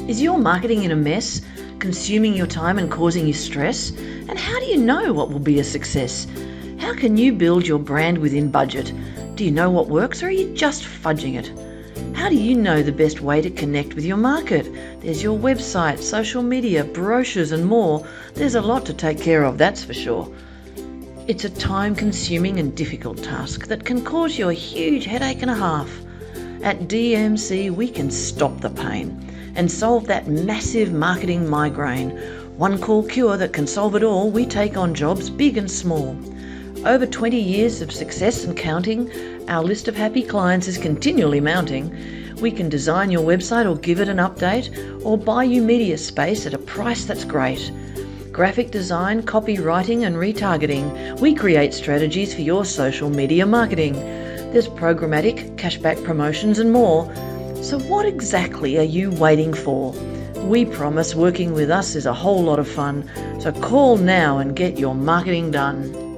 Is your marketing in a mess, consuming your time and causing you stress? And how do you know what will be a success? How can you build your brand within budget? Do you know what works, or are you just fudging it? How do you know the best way to connect with your market? There's your website, social media, brochures and more. There's a lot to take care of, that's for sure. It's a time-consuming and difficult task that can cause you a huge headache and a half. At DMC, we can stop the pain and solve that massive marketing migraine. One call cure that can solve it all. We take on jobs big and small. Over 20 years of success and counting, our list of happy clients is continually mounting. We can design your website or give it an update, or buy you media space at a price that's great. Graphic design, copywriting and retargeting. We create strategies for your social media marketing. There's programmatic, cashback promotions and more. So what exactly are you waiting for? We promise working with us is a whole lot of fun. So call now and get your marketing done.